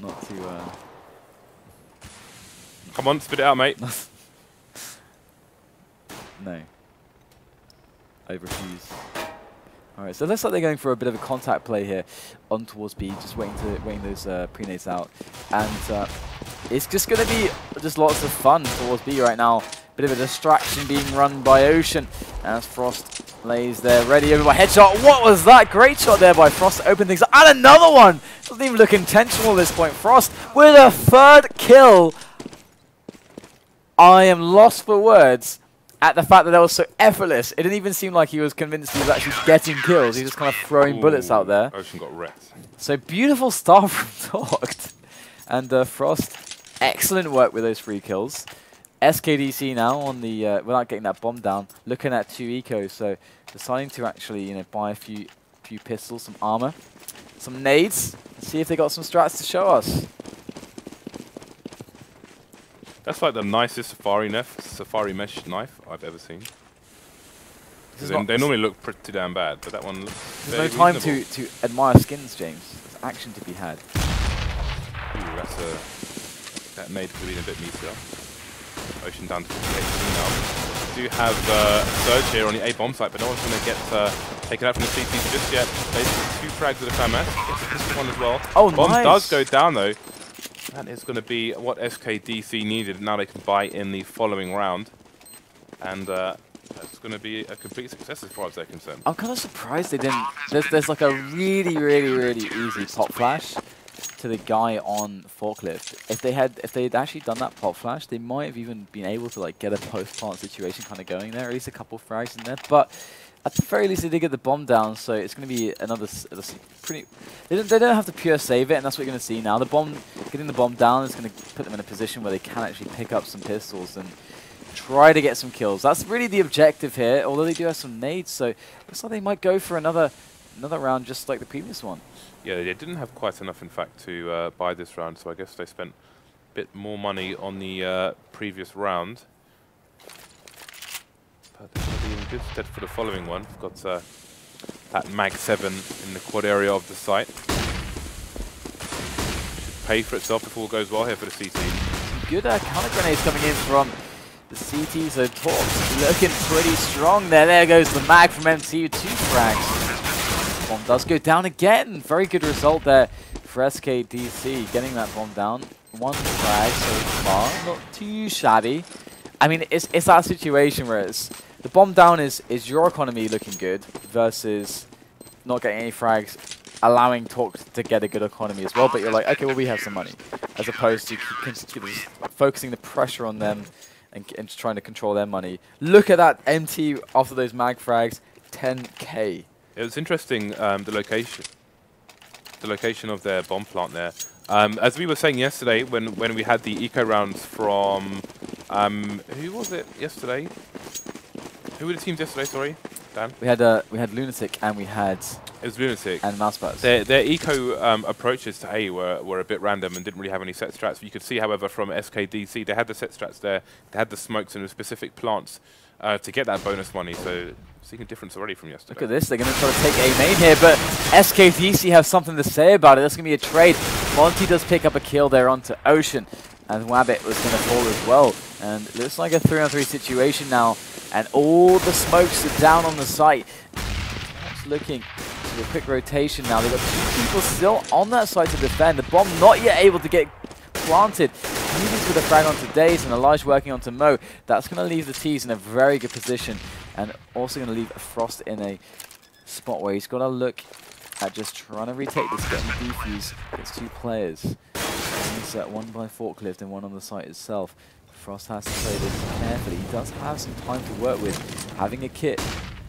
not to. Come on, spit it out, mate. No. I refuse. Alright, so it looks like they're going for a bit of a contact play here on towards B, just waiting those pre-nades out. And it's just going to be just lots of fun towards B right now. Bit of a distraction being run by Ocean as frozt lays there ready over by headshot. What was that? Great shot there by frozt to open things up. And another one! Doesn't even look intentional at this point. frozt with a third kill. I am lost for words at the fact that was so effortless. It didn't even seem like he was convinced he was actually getting kills. He was just kind of throwing bullets out there. Ocean got wrecked. So beautiful start from Tocht. And frozt, excellent work with those 3 kills. SKDC now on the, without getting that bomb down, looking at 2 ecos. So deciding to actually, buy a few pistols, some armor, some nades. See if they got some strats to show us. That's like the nicest safari mesh knife I've ever seen. They normally look pretty damn bad, but that one looks There's no time to admire skins, James. There's action to be had. Ooh, that nade could have been a bit meatier. Ocean down to 48 now. Do have Surge here on the A bomb site, but no one's going to get taken out from the CT just yet. Basically 2 frags with a FAMAS. Gets this one as well. Oh, bomb nice. does go down though. That is going to be what SKDC needed. Now they can buy in the following round. And that's going to be a complete success as far as they're concerned. I'm kind of surprised they didn't. There's like a really easy pop flash to the guy on forklift. If they'd actually done that pop flash, they might have even been able to like get a post plant situation kind of going there. At least a couple frags in there, but at the very least they did get the bomb down. So it's going to be another pretty. They don't have to pure save it, and that's what you're going to see now. Getting the bomb down is going to put them in a position where they can actually pick up some pistols and try to get some kills. That's really the objective here, although they do have some nades, so it looks like they might go for another round just like the previous one. Yeah, they didn't have quite enough, in fact, to buy this round, so I guess they spent a bit more money on the previous round. But they're going to be in good stead for the following one. We've got that Mag 7 in the quad area of the site. Should pay for itself if all goes well here for the CT. Some good counter grenades coming in from the CT, so Tocht looking pretty strong there. There goes the mag from MT with 2 frags. Bomb does go down again. Very good result there for SKDC, getting that bomb down. 1 frag so far, not too shabby. I mean, it's that situation where it's the bomb down is your economy looking good versus not getting any frags, allowing Tocht to get a good economy as well. But you're like, okay, well we have some money, as opposed to focusing the pressure on them and just trying to control their money. Look at that MT after those mag frags, 10k. It was interesting, the location of their bomb plant there. As we were saying yesterday, when we had the eco rounds from, who was it yesterday? Who were the teams yesterday? Sorry, Dan. We had Lunatic and we had. It was Lunatic and Mousebuzz. Their eco approaches to A were a bit random and didn't really have any set strats. You could see, however, from SKDC, they had the set strats there. They had the smokes and the specific plants to get that bonus money. So seeing a difference already from yesterday. Look at this. They're going to try to take A main here, but SKDC have something to say about it. That's going to be a trade. Monty does pick up a kill there onto Ocean, and Wabbit was going to fall as well. And it looks like a 3-on-3 situation now, and all the smokes are down on the site. Just looking to a quick rotation now. They've got 2 people still on that site to defend. The bomb not yet able to get planted. Movies with a frag onto DaZeD and EliGE working onto Mo. That's going to leave the T's in a very good position, and also going to leave frozt in a spot where he's got to look at just trying to retake this, getting the defuse. It's 2 players. He's one by forklift and one on the site itself. frozt has to play this carefully. He does have some time to work with, having a kit.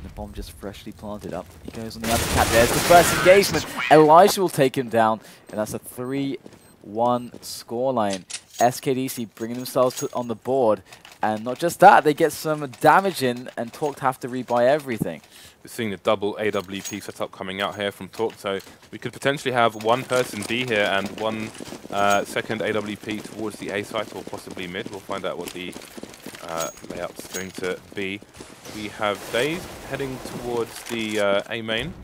The bomb just freshly planted up. He goes on the other cap. There's the first engagement. EliGE will take him down, and that's a 3-1 scoreline. SKDC bringing themselves on the board, and not just that, they get some damage in, and Tocht have to rebuy everything. We're seeing the double AWP setup coming out here from Tocht, so we could potentially have 1 person B here and 1 second AWP towards the A site or possibly mid. We'll find out what the layout's going to be. We have DaZeD heading towards the A main.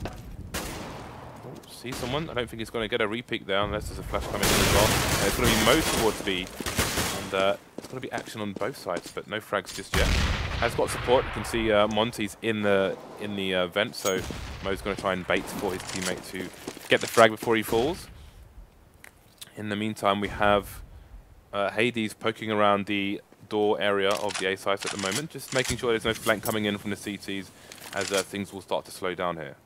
see someone. I don't think he's going to get a repeat there unless there's a flash coming in as well. It's going to be Mo towards B, and it's going to be action on both sides, but no frags just yet. Has got support. You can see Monty's in the vent, so Mo's going to try and bait for his teammate to get the frag before he falls. In the meantime, we have Hades poking around the door area of the A site at the moment, just making sure there's no flank coming in from the CTs as things will start to slow down here.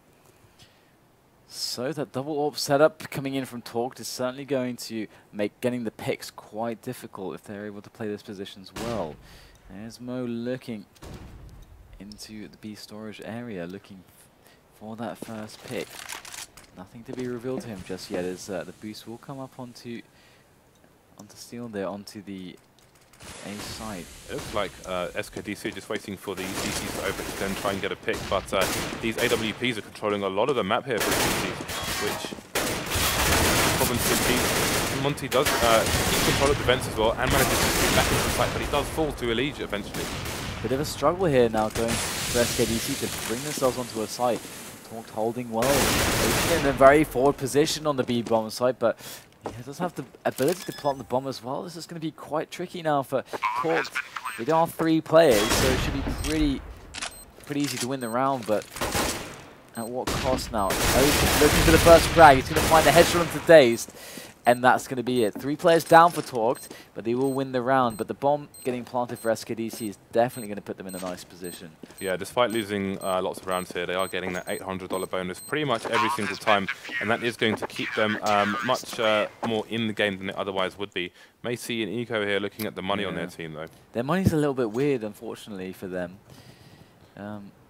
So that double AWP setup coming in from Torqued is certainly going to make getting the picks quite difficult if they're able to play those positions well. There's Mo looking into the B storage area, looking for that first pick. Nothing to be revealed to him just yet, as the boost will come up onto Steel there, onto the A side. It looks like SKDC just waiting for the DCs to overextend, try and get a pick, but these AWPs are controlling a lot of the map here for the DCs, which problem 15. Monty does keep control of the vents as well and manages to get back into the site, but he does fall to EliGE eventually. Bit of a struggle here now going for SKDC to bring themselves onto a site. Torqued holding well, in a very forward position on the B bomb site, but he does have the ability to plant the bomb as well. This is going to be quite tricky now for Torqued. They are 3 players, so it should be pretty easy to win the round, but at what cost now? Ocean looking for the first frag. He's going to find the headshot onto DaZeD, and that's going to be it. 3 players down for Torqued, but they will win the round. But the bomb getting planted for SKDC is definitely going to put them in a nice position. Yeah, despite losing lots of rounds here, they are getting that $800 bonus pretty much every single time, and that is going to keep them much more in the game than it otherwise would be. May see an Eco here looking at the money on their team, though. Their money's a little bit weird, unfortunately, for them.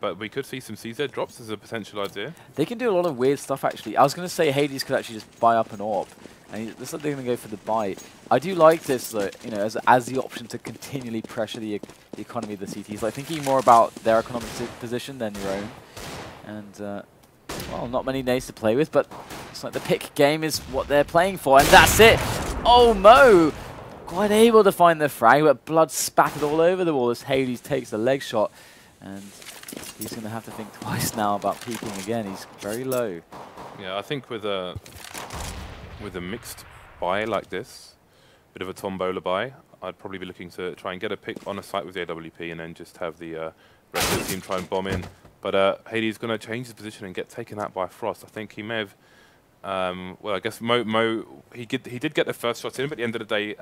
But we could see some CZ drops as a potential idea. They can do a lot of weird stuff, actually. I was going to say Hades could actually just buy up an AWP. And it looks like they're going to go for the buy. I do like this, though, you know, as the option to continually pressure the economy of the CTs. Like, thinking more about their economic position than your own. And, well, not many nades to play with, but it's like the pick game is what they're playing for. And that's it! Oh, Mo! Quite able to find the frag, but blood spattered all over the wall as Hades takes a leg shot. And he's going to have to think twice now about peeking again. He's very low. Yeah, I think with a mixed buy like this, bit of a tombola buy, I'd probably be looking to try and get a pick on a site with the AWP and then just have the rest of the team try and bomb in. But Hades is going to change his position and get taken out by frozt. I think he may have, well, I guess Mo he did get the first shot in, but at the end of the day,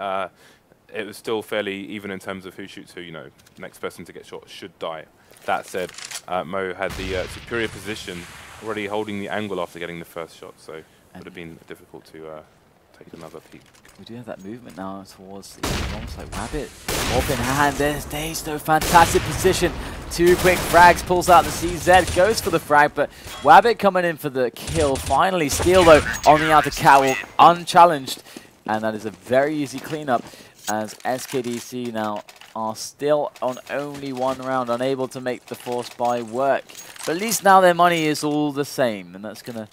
it was still fairly even in terms of who shoots who. You know, next person to get shot should die. That said, Mo had the superior position, already holding the angle after getting the first shot, so it would have been difficult to take another peek. We do have that movement now towards the wrong side. Wabbit, AWP in hand, there's DaZeD, fantastic position. 2 quick frags, pulls out the CZ, goes for the frag, but Wabbit coming in for the kill. Finally, Steel though on the outer catwalk, unchallenged, and that is a very easy cleanup as SKDC now are still on only 1 round, unable to make the forced buy work. But at least now their money is all the same, and that's going to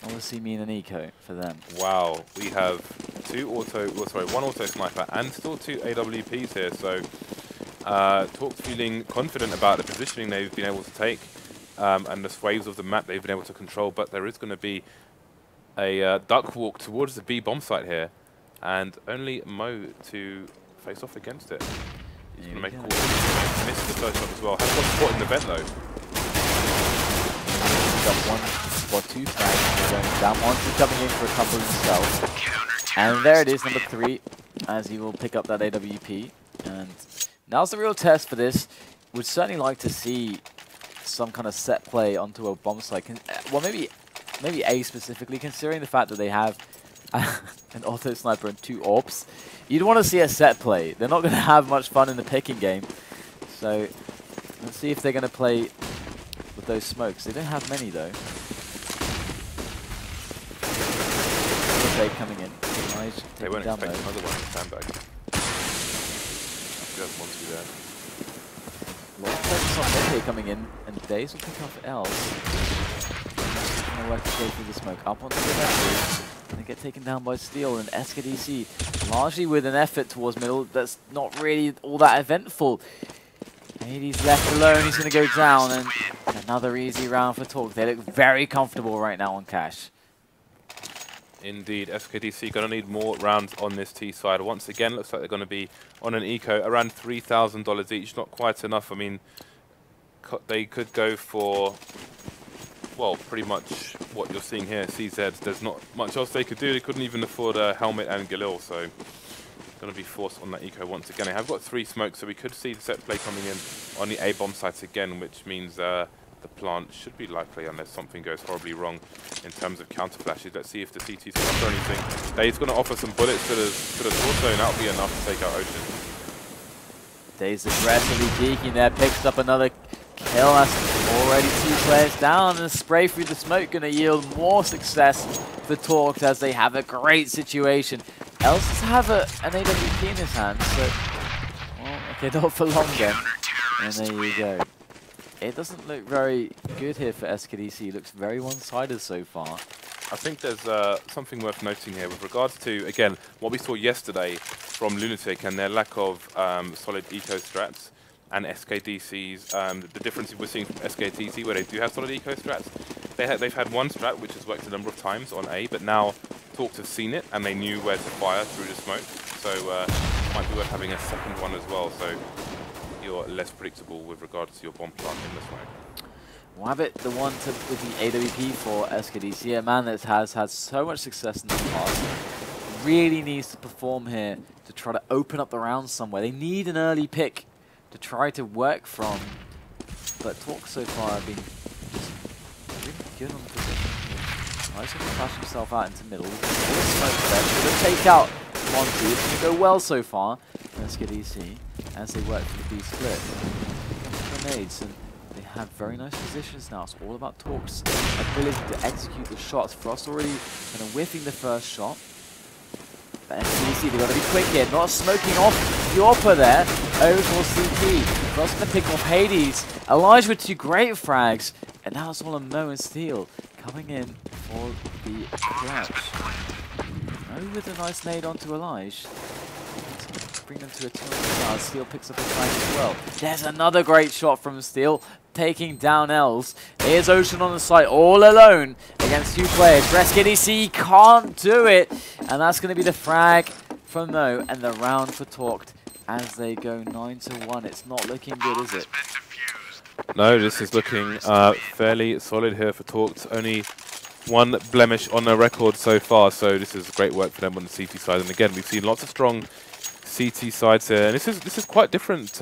obviously mean an eco for them. Wow, we have 1 auto sniper and still 2 AWPs here, so Torqued feeling confident about the positioning they've been able to take and the sways of the map they've been able to control, but there is going to be a duck walk towards the B bomb site here, and only Mo to face off against it. He's going to make a call. Missed the first shot as well. Has got support in the vent though. Got 2 frags going down. Monty's coming in for a couple himself. And there it is, number 3, as he will pick up that AWP. And now's the real test for this. Would certainly like to see some kind of set play onto a bomb site. Well, maybe A specifically, considering the fact that they have an auto sniper and 2 AWPs. You'd want to see a set play. They're not going to have much fun in the picking game. So let's see if they're going to play with those smokes. They don't have many though. Coming in. They won't expect another one in sandbag. Just wants to be there. A lot of focus on Mid coming in, and DaZeD will pick off else. Gonna work his way through the smoke. Up onto the left. And they get taken down by Steel, and SKDC largely with an effort towards middle that's not really all that eventful. Hades left alone, he's going to go down, and another easy round for Torqued. They look very comfortable right now on Cash. Indeed, SKDC going to need more rounds on this T side. Once again, looks like they're going to be on an eco around $3,000 each. Not quite enough. I mean, they could go for, well, pretty much what you're seeing here, CZs. There's not much else they could do. They couldn't even afford a helmet and Galil, so going to be forced on that eco once again. They have got 3 smokes, so we could see the set play coming in on the A-bomb sites again, which means the plant should be likely unless something goes horribly wrong in terms of counter flashes. Let's see if the CT's going to offer anything. DaZeD's going to offer some bullets to the torso, and that'll be enough to take out Ocean. DaZeD aggressively peeking there, picks up another kill. That's already 2 players down, and a spray through the smoke going to yield more success for Torx as they have a great situation. Elses have an AWP in his hand, so, well, okay, not for long then. And there you go. It doesn't look very good here for SKDC. It looks very one-sided so far. I think there's something worth noting here with regards to, again, what we saw yesterday from Lunatic and their lack of solid eco strats, and SKDC's, the difference we're seeing from SKDC where they do have solid eco strats. They've had one strat which has worked a number of times on A, but now Torx have seen it and they knew where to fire through the smoke. So might be worth having a second one as well. So you're less predictable with regards to your bomb plant in this way. wabbit, the one with the AWP for SKDC, a man that has had so much success in the past, really needs to perform here to try to open up the round somewhere. They need an early pick to try to work from, but Torx so far have been just really good on position. Nice to flash himself out into middle. Smoke there, should take out Monty. It's going to go well so far for SKDC as they work for the B split. Grenades, and they have very nice positions now. It's all about Torx's ability to execute the shots. frozt already kind of whiffing the first shot. But SKDC, they've got to be quick here, not smoking off the upper there. Over towards CT. frozt going to pick off Hades. EliGE with 2 great frags. And now it's all a Mo and Steel coming in for the crouch. Mo with a nice nade onto EliGE. Bring them to a 200 Steel picks up a flag as well. There's another great shot from Steel, taking down Els. Here's Ocean on the site, all alone against 2 players. SKDC can't do it, and that's going to be the frag for Mo and the round for Torx as they go 9-1. It's not looking good, is it? No, this is looking fairly solid here for Torx. Only 1 blemish on their record so far, so this is great work for them on the CT side. And again, we've seen lots of strong CT sides here, and this is quite different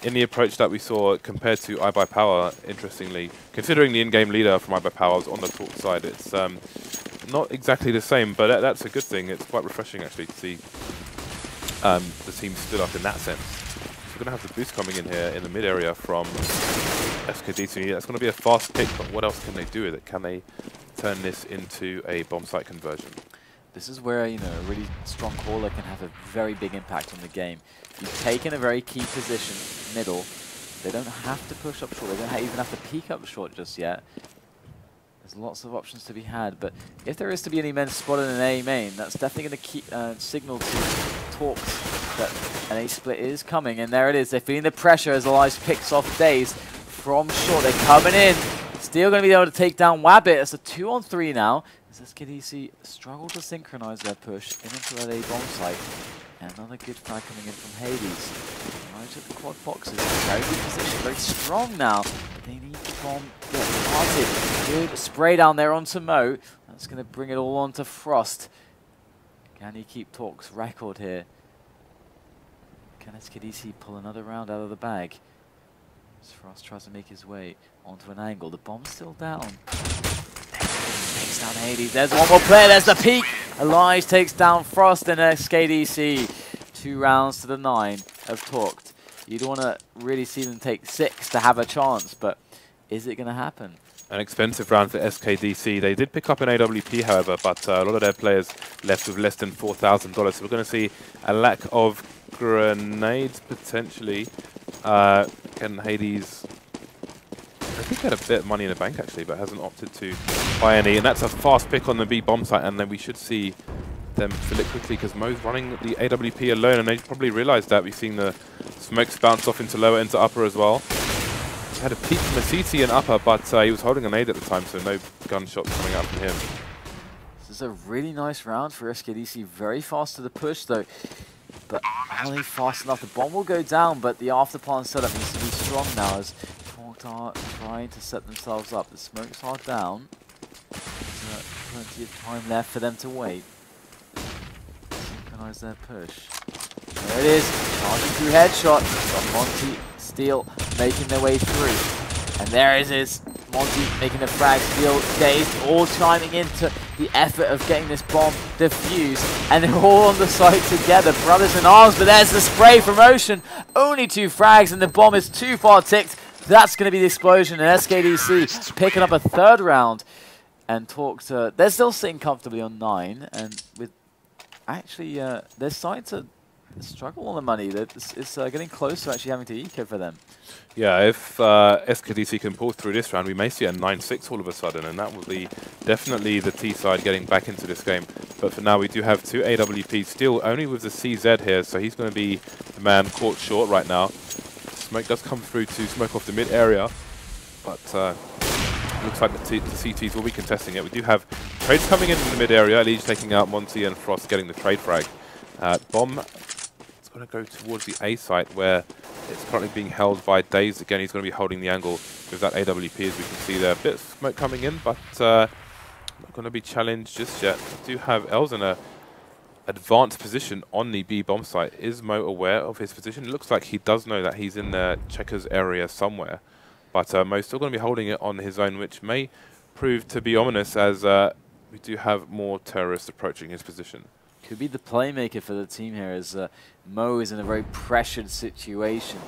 in the approach that we saw compared to iBuyPower. Interestingly, considering the in-game leader from iBuyPower was on the Torx side, it's not exactly the same, but that's a good thing. It's quite refreshing actually to see the team stood up in that sense. So we're going to have the boost coming in here in the mid area from SKDC. That's going to be a fast pick, but what else can they do with it? Can they turn this into a bomb site conversion? This is where, you know, a really strong caller can have a very big impact on the game. You've taken a very key position, middle. They don't have to push up short. They don't even have to peek up short just yet. There's lots of options to be had, but if there is to be any men spotted in A main, that's definitely going to keep signal to Torx that an A split is coming. And there it is. They're feeling the pressure as EliGE picks off DaZeD from short. They're coming in. Still going to be able to take down wabbit. It's a 2-on-3 now. As SKDC struggle to synchronize their push into that A bomb site. And another good frag coming in from Hades. Right at the quad boxes. Very good position, very strong now. But they need the bomb to get planted. Good spray down there onto Mo. That's going to bring it all onto frozt. Can he keep Torx's record here? Can SKDC pull another round out of the bag? As frozt tries to make his way onto an angle. The bomb's still down. Takes down Hades. There's one more player. There's the peak. EliGE takes down frozt and SKDC. 2 rounds to the 9 of Torx. You'd want to really see them take 6 to have a chance, but is it going to happen? An expensive round for SKDC. They did pick up an AWP, however, but a lot of their players left with less than $4,000. So we're going to see a lack of grenades potentially. Can Hades? I think he had a bit of money in the bank actually, but hasn't opted to buy any. And that's a fast pick on the B bomb site, and then we should see them fill it quickly because Mo's running the AWP alone, and they probably realised that. We've seen the smokes bounce off into lower, into upper as well. He had a peek from the CT and upper, but he was holding a nade at the time, so no gunshots coming out from him. This This is a really nice round for SKDC. Very fast to the push though, but only fast enough. The bomb will go down, but the after-plant setup needs to be strong now as Talked are trying to set themselves up. The smokes are down. There's plenty of time left for them to wait. Synchronize their push. There it is. Charging through headshot. Got Monty, Steel making their way through. And there it is. Monty making the frag, Steel, DaZeD, all chiming into the effort of getting this bomb defused. And they're all on the site together, brothers in arms. But there's the spray from Ocean. Only 2 frags and the bomb is too far ticked. That's going to be the explosion. And SKDC picking up a 3rd round. And Talked, they're still sitting comfortably on 9. And with actually, they're starting to struggle on the money. It's getting close to actually having to eco for them. Yeah, if SKDC can pull through this round, we may see a 9-6 all of a sudden, and that will be definitely the T side getting back into this game. But for now, we do have 2 AWPs still only with the CZ here, so he's going to be the man caught short right now. Smoke does come through to smoke off the mid area, but looks like the CTs will be contesting it. We do have trades coming in the mid area. EliGE taking out Monty and frozt getting the trade frag. Bomb is going to go towards the A site where it's currently being held by DaZeD. Again, he's going to be holding the angle with that AWP, as we can see there. A bit of smoke coming in, but not going to be challenged just yet. We do have Els in a advanced position on the B bomb site. Is Mo aware of his position? It looks like he does know that he's in the checkers area somewhere, but Mo's still going to be holding it on his own, which may prove to be ominous as we do have more terrorists approaching his position. Could be the playmaker for the team here as Mo is in a very pressured situation.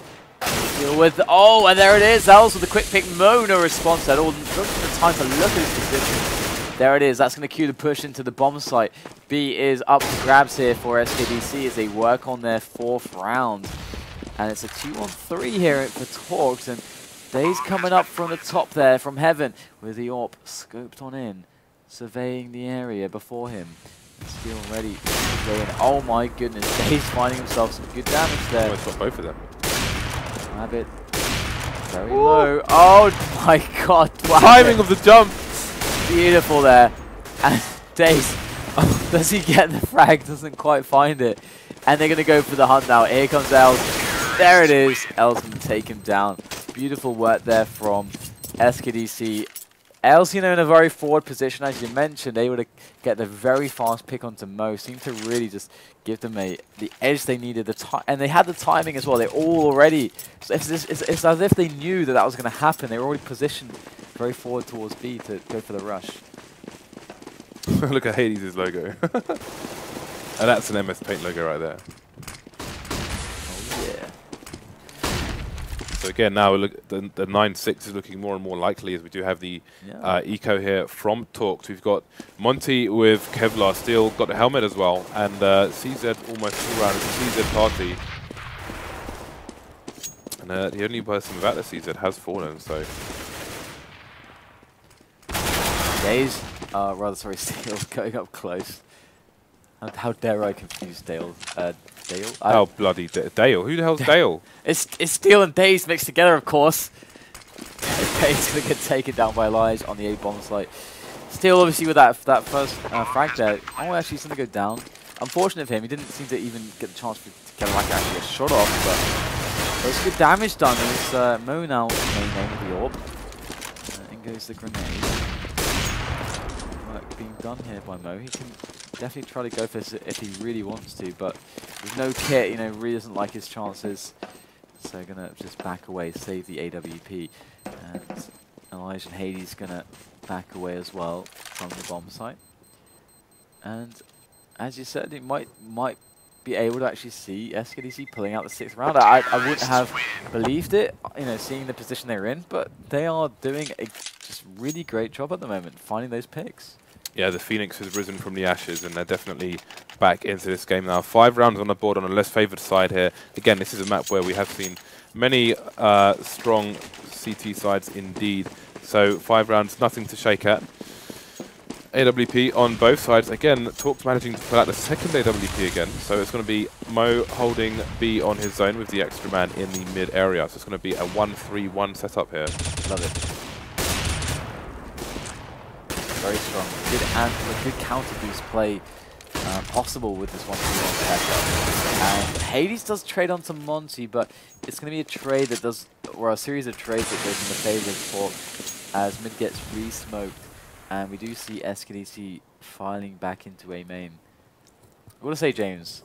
Deal with, oh, and there it is. Els with a quick pick. Mo, no response at all. Not the time to look at his position. There it is. That's going to cue the push into the bomb site. B is up for grabs here for SKDC as they work on their 4th round. And it's a 2-on-3 here for Talked. And DaZeD coming up from the top there from Heaven with the AWP scoped on in, surveying the area before him. Steel ready. Oh my goodness, DaZeD finding himself some good damage there. Almost got both of them. Wabbit. Very low. Oh my god. Wabbit. Timing of the jump. Beautiful there. And DaZeD, does he get the frag? Doesn't quite find it. And they're going to go for the hunt now. Here comes Els. There it is. Els going to take him down. Beautiful work there from SKDC. Els, you know, in a very forward position, as you mentioned, able to get the very fast pick onto Mo. Seemed to really just give them the edge they needed. And they had the timing as well. They all already... So it's as if they knew that was going to happen. They were already positioned very forward towards B to go for the rush. Look at Hades' logo. And that's an MS Paint logo right there. Oh, yeah. So again, now look, the 9-6 is looking more and more likely as we do have the eco here from Talked. We've got Monty with Kevlar, Steel got the helmet as well, and CZ almost all around. It's a CZ party. And the only person without the CZ has fallen, so... DaZeD, rather sorry, Steel going up close. How dare I confuse Dale? Dale? Oh, bloody Dale. Who the hell's Dale? It's Steel and DaZeD mixed together, of course. DaZeD's going to get taken down by EliGE on the A bomb site. Steel, obviously, with that first frag there. Oh, actually, he's going to go down. Unfortunate for him, he didn't seem to even get the chance to get like actually a shot off, but there's good damage done. There's Mo now main name with the AWP. In goes the grenade. Work being done here by Mo. He can definitely try to go for this if he really wants to, but with no kit, you know, really doesn't like his chances. So gonna just back away, save the AWP, and EliGE and Hades gonna back away as well from the bomb site. And as you said, it might be able to actually see SKDC pulling out the 6th round. I wouldn't have believed it, you know, seeing the position they're in, but they are doing a just really great job at the moment, finding those picks. Yeah, the Phoenix has risen from the ashes, and they're definitely back into this game now. 5 rounds on the board on a less favoured side here. Again, this is a map where we have seen many strong CT sides indeed. So 5 rounds, nothing to shake at. AWP on both sides. Again, Talked managing to pull out the 2nd AWP again. So it's going to be Mo holding B on his zone with the extra man in the mid area. So it's going to be a 1-3-1 setup here. Love it. Very strong strong. Good counter boost play possible with this 1-2-1 pressure. And Hades does trade onto Monty, but it's going to be a trade that does, or a series of trades that goes in the favor of Talk as mid gets re-smoked. And we do see SKDC filing back into A main. I want to say, James,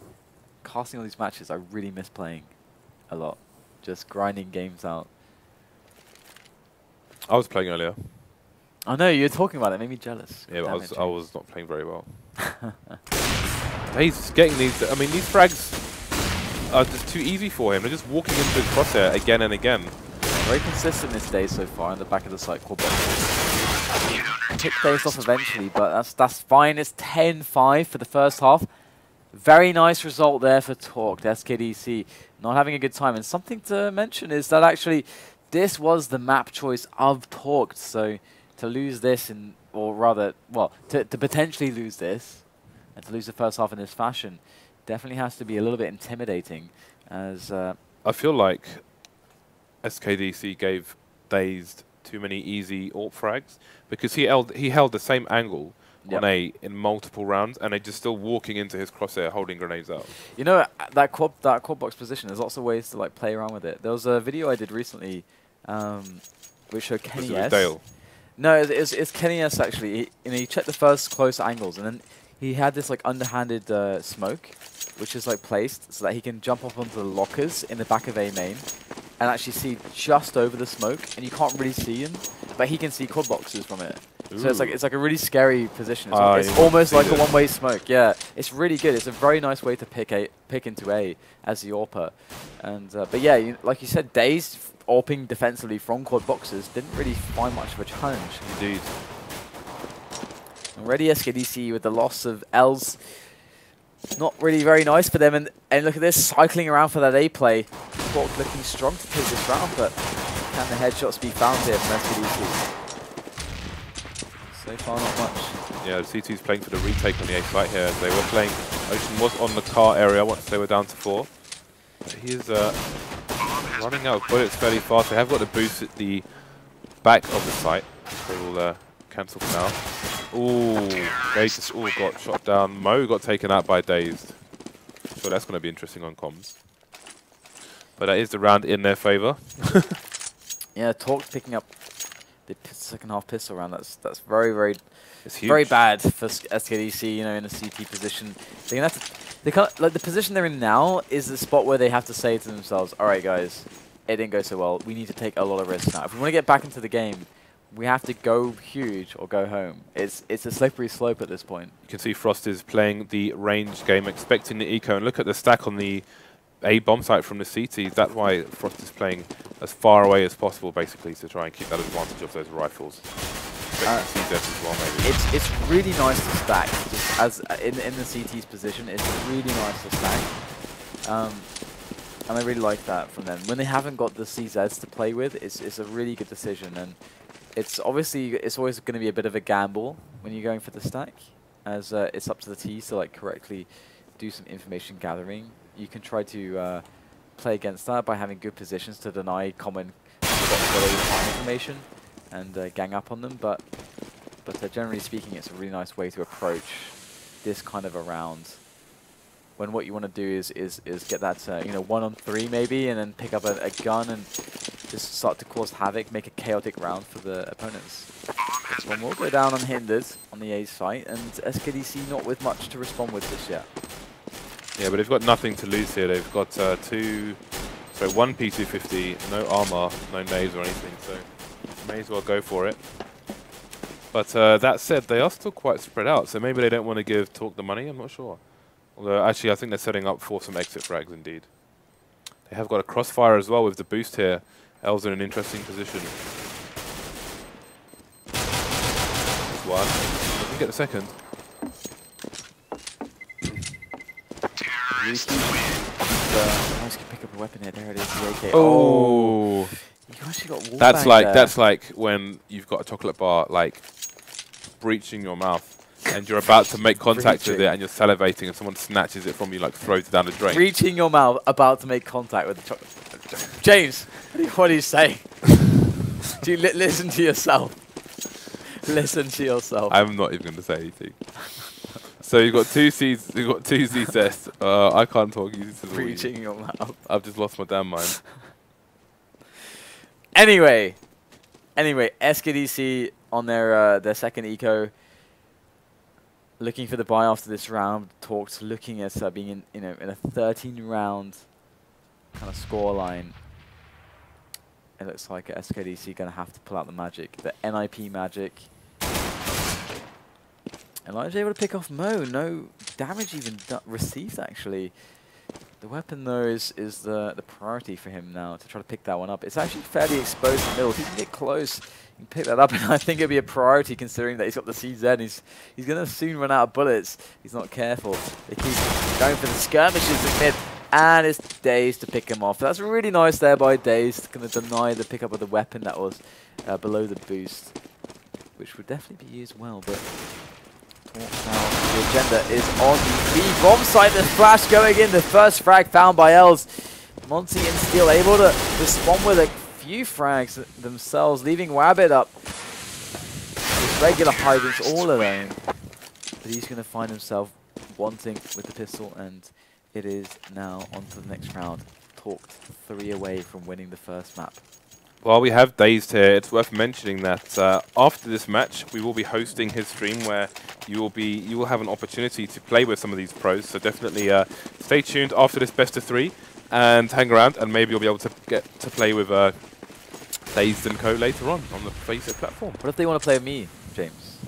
casting all these matches, I really miss playing a lot. Just grinding games out. I was playing earlier. I know, you were talking about it. It made me jealous. Yeah, but I was not playing very well. He's getting these... I mean, these frags are just too easy for him. They're just walking into his crosshair again and again. Very consistent this day so far in the back of the site. Pick days off eventually, but that's fine. It's 10-5 for the first half. Very nice result there for Talk. The SKDC not having a good time. And something to mention is that actually this was the map choice of Talk. So to lose this, or rather, well, to potentially lose this and to lose the first half in this fashion definitely has to be a little bit intimidating. As I feel like SKDC gave DaZeD too many easy AWP frags because he held the same angle on A in multiple rounds, and they're just still walking into his crosshair holding grenades out. You know, that quad box position, there's lots of ways to like play around with it. There was a video I did recently which showed Kenny S. Dale? No, it's Kenny S actually. He checked the first close angles, and then he had this like underhanded smoke, which is like placed so that he can jump up onto the lockers in the back of A main and actually see just over the smoke, and you can't really see him, but he can see quad boxes from it. Ooh. So it's like a really scary position. It's almost like a one-way smoke. Yeah, it's really good. It's a very nice way to pick into A as the AWPer. And but yeah, like you said, DaZeD AWPing defensively from quad boxes didn't really find much of a challenge. Indeed. Already SKDC with the loss of Els. Not really very nice for them, and look at this, cycling around for that A play. Talk looking strong to take this round, but can the headshots be found here from SKDC? So far, not much. Yeah, CT's playing for the retake on the A site here. They were playing, Ocean was on the car area once they were down to 4. But he is running out of bullets fairly fast. They have got the boost at the back of the site. They will cancel for now. Ooh, they just all got shot down. Mo got taken out by DaZeD. So that's going to be interesting on comms. But that is the round in their favour. Yeah, Talk picking up the second half pistol round. That's very, very, it's huge. Very bad for SKDC. You know, in a CT position, they're gonna have to. Like the position they're in now is the spot where they have to say to themselves, "All right, guys, it didn't go so well. We need to take a lot of risks now. If we want to get back into the game, we have to go huge or go home." It's a slippery slope at this point. You can see frozt is playing the range game, expecting the eco, and look at the stack on the A bomb site from the CT. That's why frozt is playing as far away as possible, basically, to try and keep that advantage of those rifles. CZ as well, maybe. It's really nice to stack. Just as in the CT's position, it's really nice to stack. And I really like that from them. When they haven't got the CZs to play with, it's a really good decision. And it's obviously, it's always going to be a bit of a gamble when you're going for the stack, as it's up to the T's to like correctly do some information gathering. You can try to play against that by having good positions to deny common information and gang up on them. But generally speaking, it's a really nice way to approach this kind of a round. When what you want to do is get that 1-on-3 maybe, and then pick up a gun and just start to cause havoc, make a chaotic round for the opponents. This one will go down unhindered on the A site, and SKDC not with much to respond with this yet. Yeah, but they've got nothing to lose here. They've got one P250, no armor, no nades or anything, so may as well go for it. But that said, they are still quite spread out, so maybe they don't want to give Talk the money, I'm not sure. Although, actually, I think they're setting up for some exit frags, indeed. They have got a crossfire as well with the boost here. Els in an interesting position. There's one. Doesn't get the second. Nice to pick up a weapon here. There it is, the AK. Oh! You actually got wallbang there. That's like when you've got a chocolate bar, like, breaching your mouth. And you're about to make contact with it, and you're salivating, and someone snatches it from you, like throws it down the drain. Reaching your mouth, about to make contact with the chocolate. James, what are you saying? Do you listen to yourself? Listen to yourself. I'm not even going to say anything. So you've got two C's. You've got two Z sets. I can't talk. Preaching your mouth. I've just lost my damn mind. Anyway, SKDC on their second eco, looking for the buy after this round. Talks looking at being in a 13-round kind of score line. It looks like SKDC gonna have to pull out the magic, the NIP magic. EliGE able to pick off Mo. No damage even received actually. The weapon though is the priority for him now to try to pick that one up. It's actually fairly exposed in the middle. If he can get close, he can pick that up, and I think it'll be a priority considering that he's got the CZ. He's gonna soon run out of bullets. He's not careful. They keep going for the skirmishes in mid, and it's DaZeD to pick him off. That's really nice there by DaZeD. Gonna deny the pickup of the weapon that was below the boost, which would definitely be used well, but. Now the agenda is on the B bomb site. The flash going in. The first frag found by EliGE. Monty and Steel able to respond with a few frags themselves, leaving wabbit up. With regular hydrants all alone. But he's going to find himself wanting with the pistol, and it is now on to the next round. Talked 3 away from winning the first map. While we have DaZeD here, it's worth mentioning that after this match, we will be hosting his stream where you will have an opportunity to play with some of these pros. So definitely stay tuned after this best of 3 and hang around, and maybe you'll be able to get to play with DaZeD and co later on the Facebook platform. What if they want to play with me, James?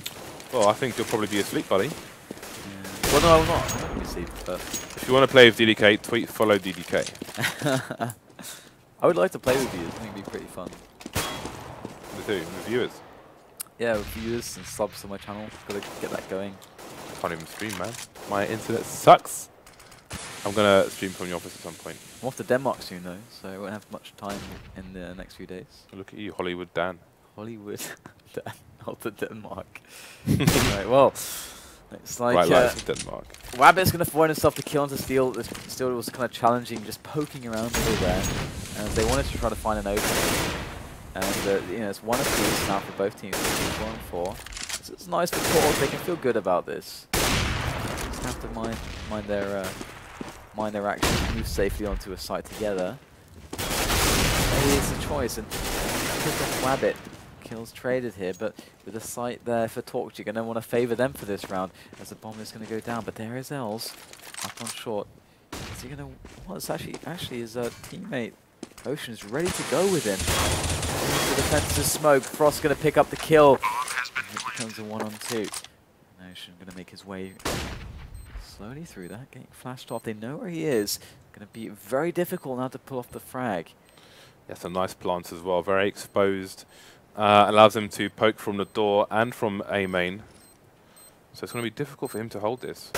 Well, I think you'll probably be asleep, buddy. Yeah. Well, no, I'm not. I'm not going to be asleep. But if you want to play with DDK, tweet follow DDK. I would like to play with you. I think it'd be pretty fun. With who? With viewers? Yeah, with viewers and subs on my channel. Gotta get that going. I can't even stream, man. My internet sucks. I'm gonna stream from the office at some point. I'm off to Denmark soon though, so I won't have much time in the next few days. Look at you, Hollywood Dan. Hollywood Dan, off to Denmark. Right, well, it's like Right lights of Denmark. wabbit's gonna find himself to kill onto Steel. This Steel was kind of challenging, just poking around middle there. And they wanted to try to find an opening, and it's 1 apiece now for both teams. 4 and 4. So it's nice for Torque. They can feel good about this. Just have to mind their actions, move safely onto a site together. Maybe it's a choice, and pick off wabbit. Kills traded here, but with a site there for Torque, you're going to want to favour them for this round, as the bomb is going to go down. But there is EliGE up on short. Is he going to? Well, it's actually his teammate. Ocean's ready to go with him. The defensive smoke. Frost going to pick up the kill. And it becomes a 1-on-2. And Ocean going to make his way slowly through that, getting flashed off. They know where he is. Going to be very difficult now to pull off the frag. Yeah, some nice plants as well. Very exposed. Allows him to poke from the door and from A main. So it's going to be difficult for him to hold this.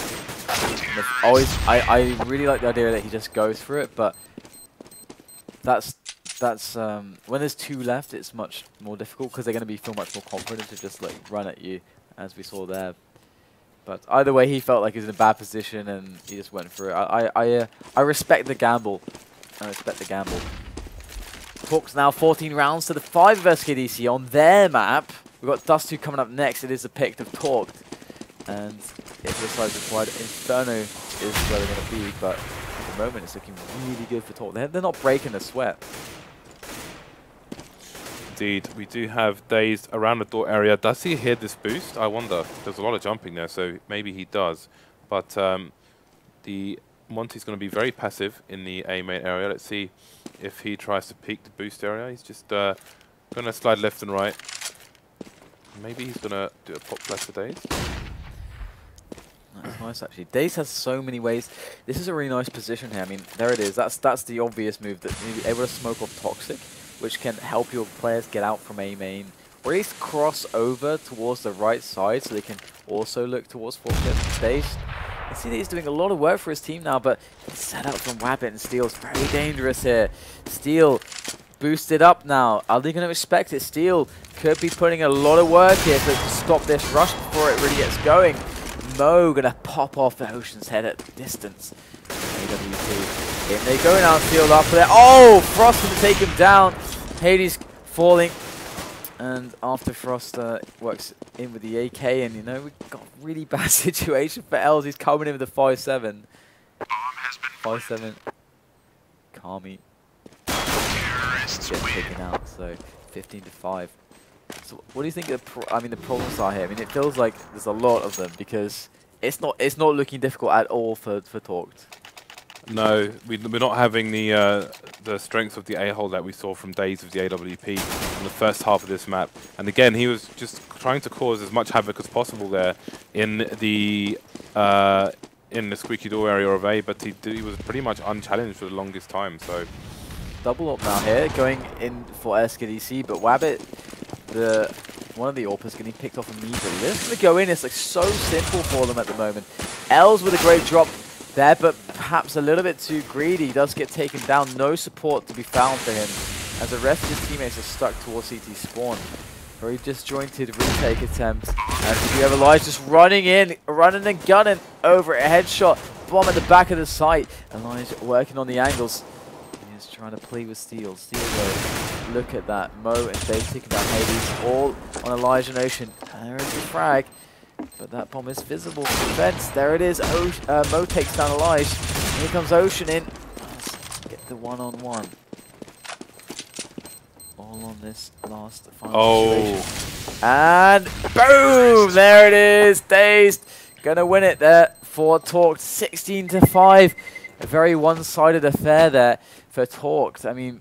I really like the idea that he just goes for it, but that's when there's 2 left, it's much more difficult because they're going to feel much more confident to just like run at you, as we saw there. But either way, he felt like he was in a bad position and he just went for it. I respect the gamble. I respect the gamble. Talks now 14 rounds to the 5 of SKDC on their map. We've got Dust2 coming up next. It is the pick of Talked, and if the size required, Inferno is where they're going to be, but at the moment it's looking really good for Talk. They're not breaking a sweat. Indeed, we do have DaZeD around the door area. Does he hear this boost? I wonder. There's a lot of jumping there, so maybe he does. But the Monty's going to be very passive in the A main area. Let's see if he tries to peek the boost area. He's just going to slide left and right. Maybe he's going to do a pop flash for DaZeD. That's nice, actually. DaZeD has so many ways. This is a really nice position here. I mean, there it is. That's the obvious move, that you're able to smoke off Toxic, which can help your players get out from A main, or at least cross over towards the right side so they can also look towards forklift. DaZeD, you see that he's doing a lot of work for his team now, but the setup from wabbit and Steel is very dangerous here. Steel boosted up now. Are they going to expect it? Steel could be putting a lot of work here to stop this rush before it really gets going. Mo going to pop off the Ocean's head at distance. AWP. In they go now, Steel up there. Oh! Frost going to take him down. Hades falling. And after frozt works in with the AK, and you know, we've got a really bad situation for EliGE. He's coming in with the 5-7. 5-7. Kami gets taken out, so 15-5. So what do you think the problems are here? I mean, it feels like there's a lot of them because it's not looking difficult at all for Torqued. No, we're not having the strength of the A-hole that we saw from DaZeD of the AWP in the first half of this map. And again, he was just trying to cause as much havoc as possible there in the squeaky door area of A, but he was pretty much unchallenged for the longest time. So double up now here, going in for SKDC, but wabbit, one of the AWPers getting picked off immediately. They're just going to go in. It's like so simple for them at the moment. Els with a great drop there, but perhaps a little bit too greedy. He does get taken down. No support to be found for him, as the rest of his teammates are stuck towards CT spawn. Very disjointed retake attempt. And we have EliGE just running in, running and gunning over a headshot. Bomb at the back of the site. EliGE working on the angles. He is trying to play with Steel. Steel though, look at that. Mo and Dave taking down Hades, all on EliGE and Ocean. There is the frag. But that bomb is visible from the fence. There it is. Mo takes down EliGE. Here comes Ocean in. Let's get the one-on-one. All on this last final situation. And boom! There it is. DaZeD gonna win it there for Torqued. 16-5. A very one-sided affair there for Torqued. I mean,